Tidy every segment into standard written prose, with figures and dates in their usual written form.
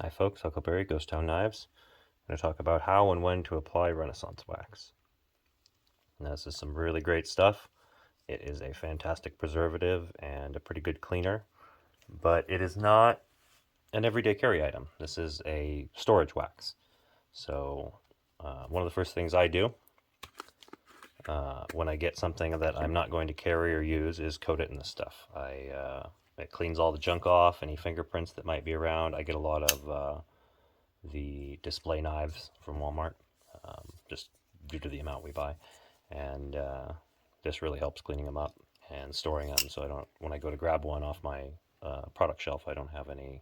Hi folks, Huckleberry, Ghost Town Knives. I'm going to talk about how and when to apply Renaissance wax. Now, this is some really great stuff. It is a fantastic preservative and a pretty good cleaner, but it is not an everyday carry item. This is a storage wax. So one of the first things I do when I get something that I'm not going to carry or use is coat it in this stuff. It cleans all the junk off, any fingerprints that might be around. I get a lot of the display knives from Walmart, just due to the amount we buy. And this really helps cleaning them up and storing them, so I don't, when I go to grab one off my product shelf, I don't have any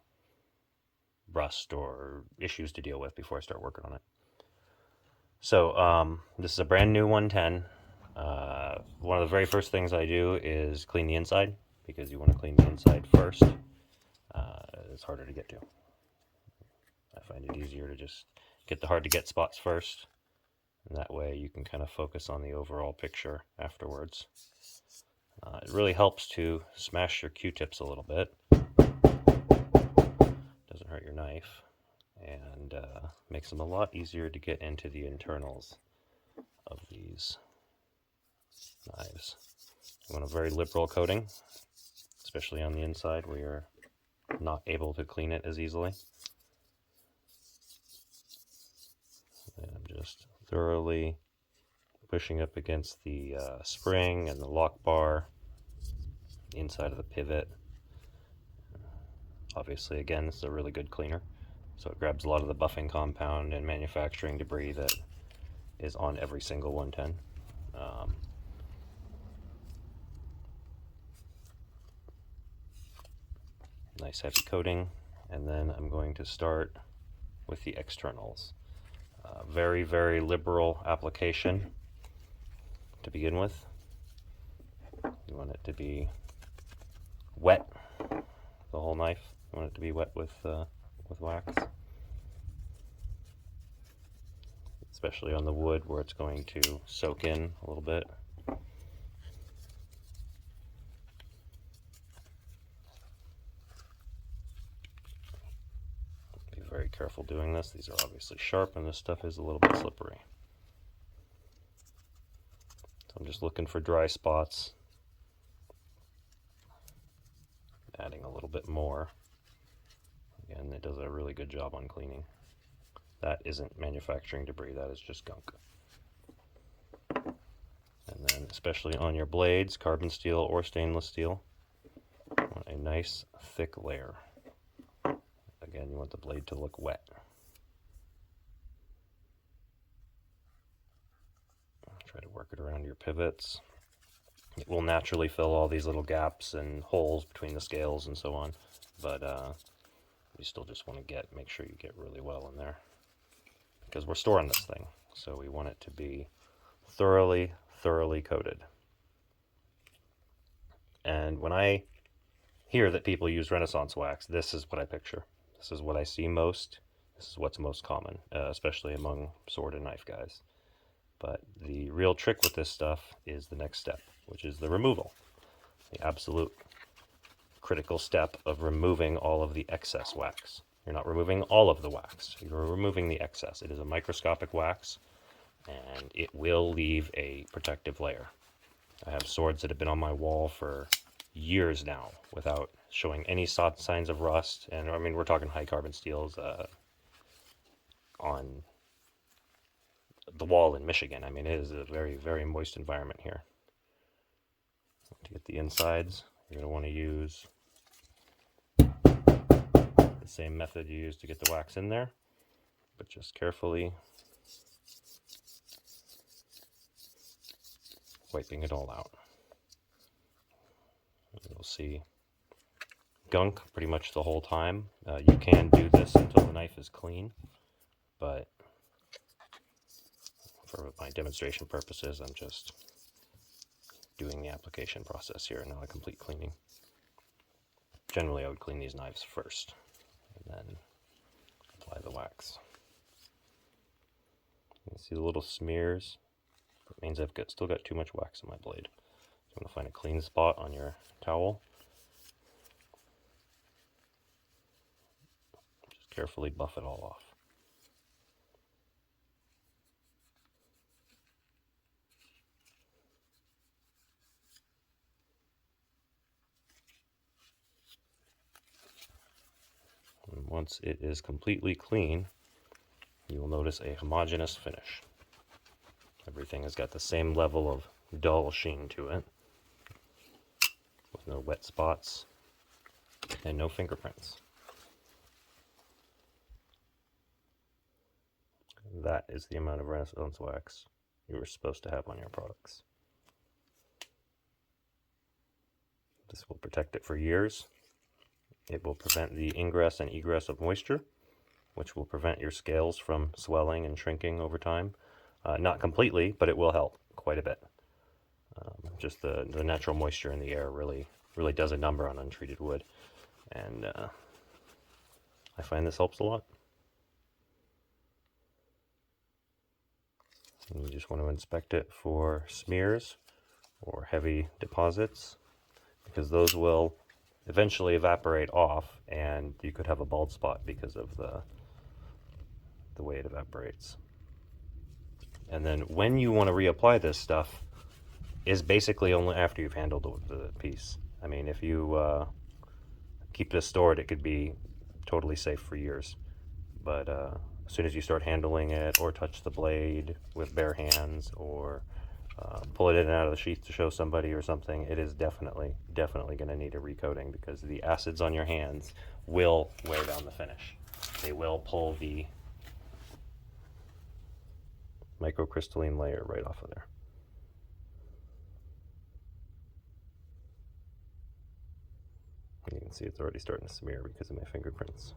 rust or issues to deal with before I start working on it. So this is a brand new 110. One of the very first things I do is clean the inside, because you want to clean the inside first. It's harder to get to. I find it easier to just get the hard to get spots first, and that way you can kind of focus on the overall picture afterwards. It really helps to smash your Q-tips a little bit. Doesn't hurt your knife, and makes them a lot easier to get into the internals of these knives. You want a very liberal coating, especially on the inside where you're not able to clean it as easily. And I'm just thoroughly pushing up against the spring and the lock bar, the inside of the pivot. Obviously, again, this is a really good cleaner, so it grabs a lot of the buffing compound and manufacturing debris that is on every single 110. Nice heavy coating, and then I'm going to start with the externals. Very, very liberal application to begin with. You want it to be wet, the whole knife. You want it to be wet with wax, especially on the wood where it's going to soak in a little bit. Be very careful doing this. These are obviously sharp, and this stuff is a little bit slippery. So I'm just looking for dry spots, adding a little bit more. Again, it does a really good job on cleaning. That isn't manufacturing debris, that is just gunk. And then, especially on your blades, carbon steel or stainless steel, you want a nice thick layer. Again, you want the blade to look wet. Try to work it around your pivots. It will naturally fill all these little gaps and holes between the scales and so on, but you still just want to make sure you get really well in there, because we're storing this thing, so we want it to be thoroughly coated. And when I hear that people use Renaissance wax, this is what I picture. This is what I see most. This is what's most common, especially among sword and knife guys. But the real trick with this stuff is the next step, which is the removal. The absolute critical step of removing all of the excess wax. You're not removing all of the wax, you're removing the excess. It is a microscopic wax, and it will leave a protective layer. I have swords that have been on my wall for years now without showing any signs of rust, and I mean, we're talking high carbon steels on the wall in Michigan. I mean, it is a very, very moist environment here. To get the insides, you're going to want to use the same method you use to get the wax in there, but just carefully wiping it all out. You'll see gunk pretty much the whole time. You can do this until the knife is clean, but for my demonstration purposes, I'm just doing the application process here, not a complete cleaning. Generally, I would clean these knives first, and then apply the wax. You see the little smears? It means I've still got too much wax on my blade. So I'm going to find a clean spot on your towel. Just carefully buff it all off. And once it is completely clean, you will notice a homogeneous finish. Everything has got the same level of dull sheen to it, with no wet spots and no fingerprints. That is the amount of Renaissance wax you were supposed to have on your products. This will protect it for years. It will prevent the ingress and egress of moisture, which will prevent your scales from swelling and shrinking over time. Not completely, but it will help quite a bit. Just the natural moisture in the air really does a number on untreated wood. And I find this helps a lot. And you just want to inspect it for smears or heavy deposits, because those will eventually evaporate off and you could have a bald spot because of the way it evaporates. And then when you want to reapply this stuff is basically only after you've handled the piece. I mean, if you keep this stored, it could be totally safe for years. But as soon as you start handling it or touch the blade with bare hands or pull it in and out of the sheath to show somebody or something, it is definitely going to need a recoating, because the acids on your hands will wear down the finish. They will pull the microcrystalline layer right off of there. And you can see it's already starting to smear because of my fingerprints.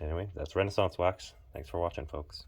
Anyway, that's Renaissance wax. Thanks for watching, folks.